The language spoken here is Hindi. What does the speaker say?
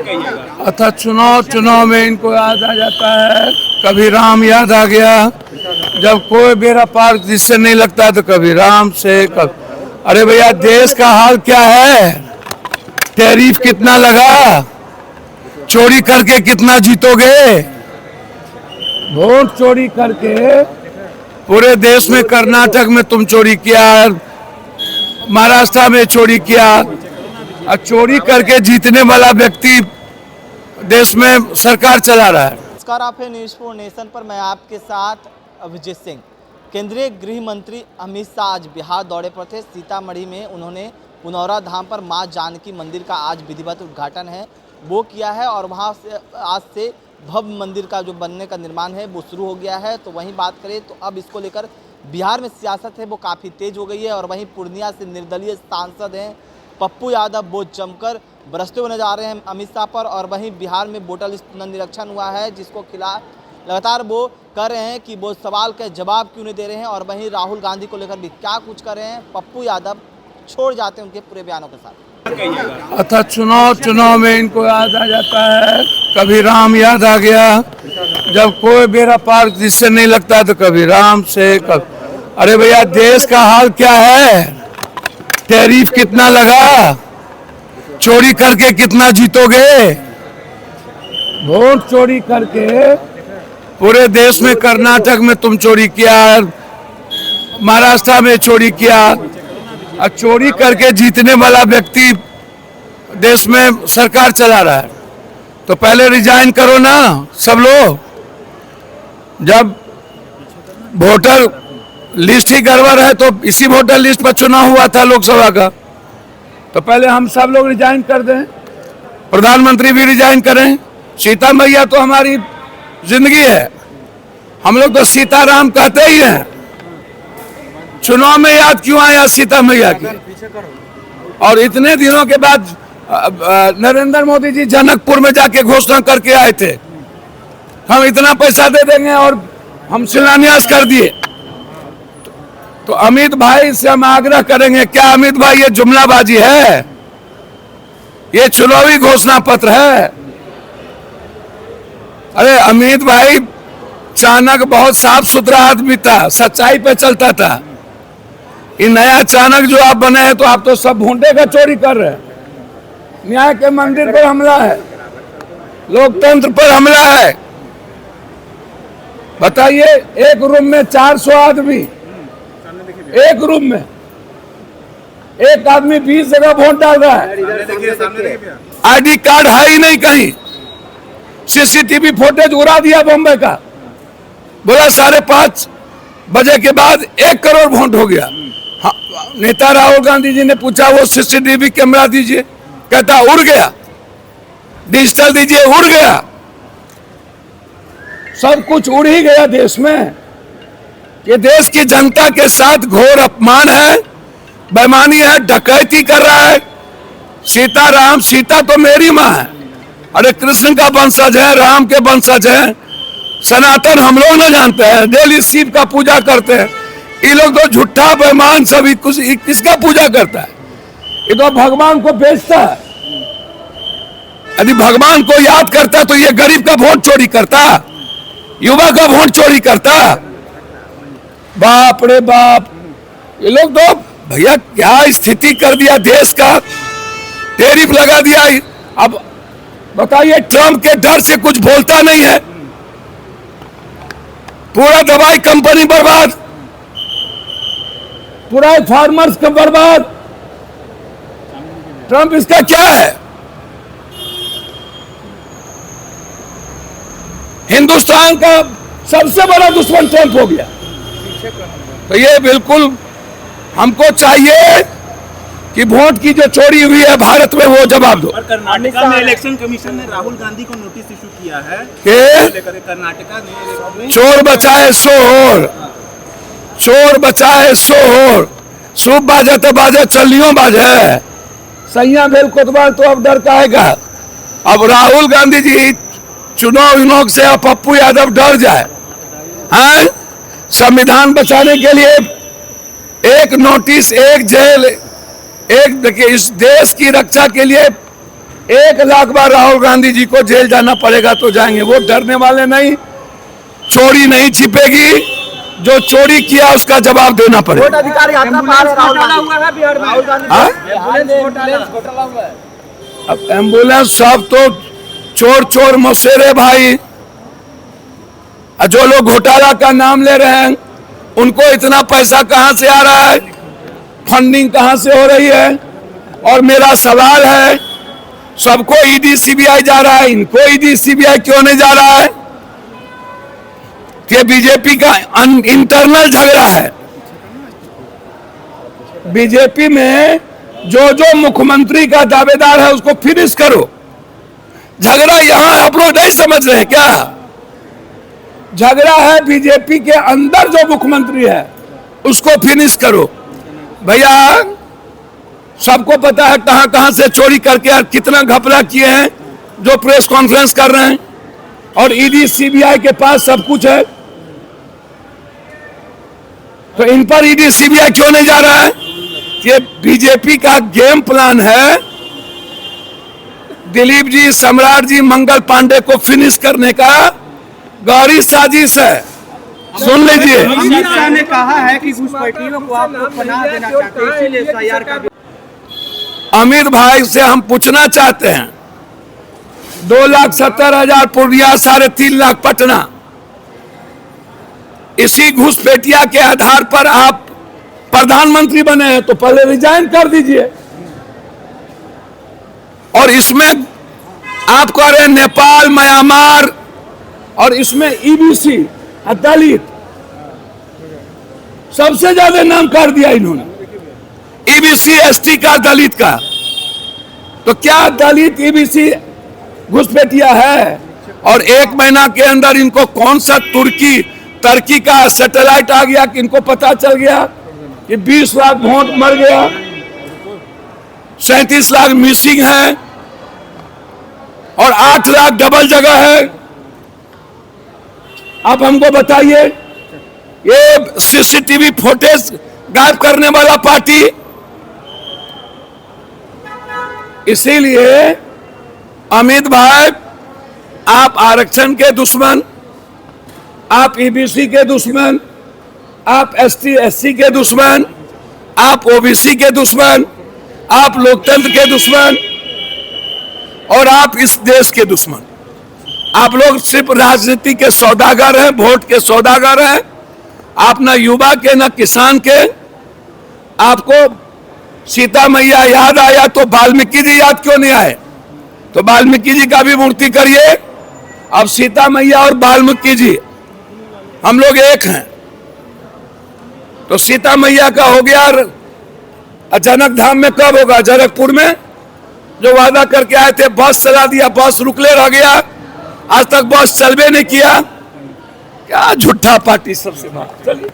अतः चुनाव में इनको याद आ जाता है, कभी राम याद आ गया, जब कोई बेड़ा पार जिससे नहीं लगता तो कभी राम से अरे भैया देश का हाल क्या है, टैरिफ कितना लगा, चोरी करके कितना जीतोगे, वोट चोरी करके पूरे देश में, कर्नाटक में तुम चोरी किया, महाराष्ट्र में चोरी किया, और चोरी करके जीतने वाला व्यक्ति देश में सरकार चला रहा है। नमस्कार, आप है न्यूज़ फॉर नेशन पर, मैं आपके साथ अभिजीत सिंह। केंद्रीय गृह मंत्री अमित शाह आज बिहार दौरे पर थे। सीतामढ़ी में उन्होंने पुनौरा धाम पर मां जानकी मंदिर का आज विधिवत उद्घाटन है वो किया है, और वहां से आज से भव्य मंदिर का जो बनने का निर्माण है वो शुरू हो गया है। तो वहीं बात करें तो अब इसको लेकर बिहार में सियासत है वो काफ़ी तेज हो गई है, और वहीं पूर्णिया से निर्दलीय सांसद हैं पप्पू यादव वो जमकर बरसते हुए नजर आ रहे हैं अमित शाह पर। और वहीं बिहार में वोटर लिस्ट पुनर्निरीक्षण हुआ है, जिसको खिलाफ लगातार वो कर रहे हैं कि वो सवाल के जवाब क्यों नहीं दे रहे हैं, और वहीं राहुल गांधी को लेकर भी क्या कुछ कर रहे हैं। पप्पू यादव छोड़ जाते हैं उनके पूरे बयानों के साथ। अतः चुनाव में इनको याद आ जाता है, कभी राम याद आ गया, जब कोई बेड़ा पार जिससे नहीं लगता तो कभी राम से अरे भैया देश का हाल क्या है, टैरिफ कितना लगा, चोरी करके कितना जीतोगे, वोट चोरी करके पूरे देश में, कर्नाटक में तुम चोरी किया, महाराष्ट्र में चोरी किया, और चोरी करके जीतने वाला व्यक्ति देश में सरकार चला रहा है। तो पहले रिजाइन करो ना सब लोग। जब वोटर लिस्ट ही गड़बड़ है तो इसी वोटर लिस्ट पर चुनाव हुआ था लोकसभा का, तो पहले हम सब लोग रिजाइन कर दें, प्रधानमंत्री भी रिजाइन करें। सीता मैया तो हमारी जिंदगी है, हम लोग तो सीताराम कहते ही हैं। चुनाव में याद क्यों आया सीता मैया की? और इतने दिनों के बाद नरेंद्र मोदी जी जनकपुर में जाके घोषणा करके आए थे, हम इतना पैसा दे देंगे, और हम शिलान्यास कर दिए। तो अमित भाई से हम आग्रह करेंगे, क्या अमित भाई ये जुमलाबाजी है? ये चुनावी घोषणा पत्र है। अरे अमित भाई चाणक्य बहुत साफ सुथरा आदमी था, सच्चाई पे चलता था। ये नया चाणक्य जो आप बने हैं तो आप तो सब भूडे का चोरी कर रहे हैं। न्याय के मंदिर पर हमला है, लोकतंत्र पर हमला है। बताइए, एक रूम में 400 आदमी, एक रूम में एक आदमी 20 जगह वोट डाल रहा है। आईडी कार्ड है ही नहीं कहीं। सीसीटीवी फुटेज उड़ा दिया बॉम्बे का, बोला 5:30 बजे के बाद 1 करोड़ वोट हो गया। हाँ, नेता राहुल गांधी जी ने पूछा वो सीसीटीवी कैमरा दीजिए, कहता उड़ गया, डिजिटल दीजिए, उड़ गया। सब कुछ उड़ ही गया देश में। ये देश की जनता के साथ घोर अपमान है, बेईमानी है, डकैती कर रहा है। सीता तो मेरी माँ है, अरे कृष्ण का वंशज है, राम के वंशज है। सनातन हम लोग न जानते हैं, डेली शिव का पूजा करते हैं। ये लोग तो झूठा बेईमान सभी कुछ किसका पूजा करता है? ये तो भगवान को बेचता है। यदि भगवान को याद करता तो ये गरीब का वोट चोरी करता, युवा का वोट चोरी करता। बाप रे बाप, ये लोग तो भैया क्या स्थिति कर दिया देश का, टैरिफ लगा दिया। अब बताइए, ट्रम्प के डर से कुछ बोलता नहीं है, पूरा दवाई कंपनी बर्बाद, पूरा फार्मर्स का बर्बाद। ट्रम्प इसका क्या है? हिंदुस्तान का सबसे बड़ा दुश्मन ट्रम्प हो गया। तो ये बिल्कुल हमको चाहिए कि वोट की जो चोरी हुई है भारत में वो जवाब दो। और कर्नाटका में इलेक्शन कमीशन ने राहुल गांधी को नोटिस इशू किया है कि कर्नाटका ने चोर बचाए सोहर, चोर बचाए सोहर, सूप बाजा तो बाजा, चलियों बाजा, सैया भेल कोतवाल तो अब डर काहेगा। अब राहुल गांधी जी चुनाव से पप्पू यादव डर जाए हैं? संविधान बचाने के लिए एक नोटिस, एक जेल, एक देखिए, इस देश की रक्षा के लिए 1 लाख बार राहुल गांधी जी को जेल जाना पड़ेगा तो जाएंगे, वो डरने वाले नहीं। चोरी नहीं छिपेगी, जो चोरी किया उसका जवाब देना पड़ेगा। अधिकारी यात्रा पा रहे राहुल गांधी। हुआ है बिहार में। राहुल गांधी हाँ? एम्बुलेंस घोटाला हुआ है। अब एम्बुलेंस सब तो चोर चोर मौसेरे भाई, जो लोग घोटाला का नाम ले रहे हैं उनको इतना पैसा कहां से आ रहा है, फंडिंग कहां से हो रही है। और मेरा सवाल है, सबको ईडी सीबीआई जा रहा है, इनको ईडी सीबीआई क्यों नहीं जा रहा है? कि बीजेपी का इंटरनल झगड़ा है। बीजेपी में जो जो मुख्यमंत्री का दावेदार है उसको फिनिश करो। झगड़ा यहां आप लोग नहीं समझ रहे हैं क्या? झगड़ा है बीजेपी के अंदर, जो मुख्यमंत्री है उसको फिनिश करो। भैया सबको पता है कहां कहां से चोरी करके और कितना घपला किए हैं, जो प्रेस कॉन्फ्रेंस कर रहे हैं। और ईडी सीबीआई के पास सब कुछ है, तो इन पर ईडी सीबीआई क्यों नहीं जा रहा है? ये बीजेपी का गेम प्लान है, दिलीप जी, सम्राट जी, मंगल पांडे को फिनिश करने का गहरी साजिश है। सुन लीजिए, अमित शाह ने कहा है कि घुसपैठियों को आप लोग पनाह देना चाहते हैं, इसीलिए एफआईआर का। अमित भाई से हम पूछना चाहते हैं, 2,70,000 पूर्णिया, 3.5 लाख पटना, इसी घुसपैठिया के आधार पर आप प्रधानमंत्री बने हैं, तो पहले रिजाइन कर दीजिए। और इसमें आप कह रहे हैं नेपाल, म्यांमार, और इसमें ईबीसी, दलित, सबसे ज्यादा नाम कर दिया इन्होंने, ईबीसी, एसटी का, दलित का। तो क्या दलित ईबीसी घुसपैठिया है? और 1 महीना के अंदर इनको कौन सा तुर्की का सैटेलाइट आ गया कि इनको पता चल गया कि 20 लाख वोट मर गया, 37 लाख मिसिंग है और 8 लाख डबल जगह है। अब हमको बताइए, ये सीसीटीवी फुटेज गायब करने वाला पार्टी। इसीलिए अमित भाई, आप आरक्षण के दुश्मन, आप ईबीसी के दुश्मन, आप एसटी एससी के दुश्मन, आप ओबीसी के दुश्मन, आप लोकतंत्र के दुश्मन, और आप इस देश के दुश्मन। आप लोग सिर्फ राजनीति के सौदागर हैं, वोट के सौदागर हैं। आप ना युवा के ना किसान के। आपको सीता मैया याद आया तो वाल्मीकि जी याद क्यों नहीं आए? तो वाल्मीकि जी का भी मूर्ति करिए। अब सीता मैया और वाल्मीकि जी हम लोग एक हैं। तो सीता मैया का हो गया जनक धाम में, कब होगा? जनकपुर में, जो वादा करके आए थे, बस चला दिया, बस रुकले रह गया, आज तक बस चलबे नहीं किया। क्या झूठा पार्टी सबसे बात। चलिए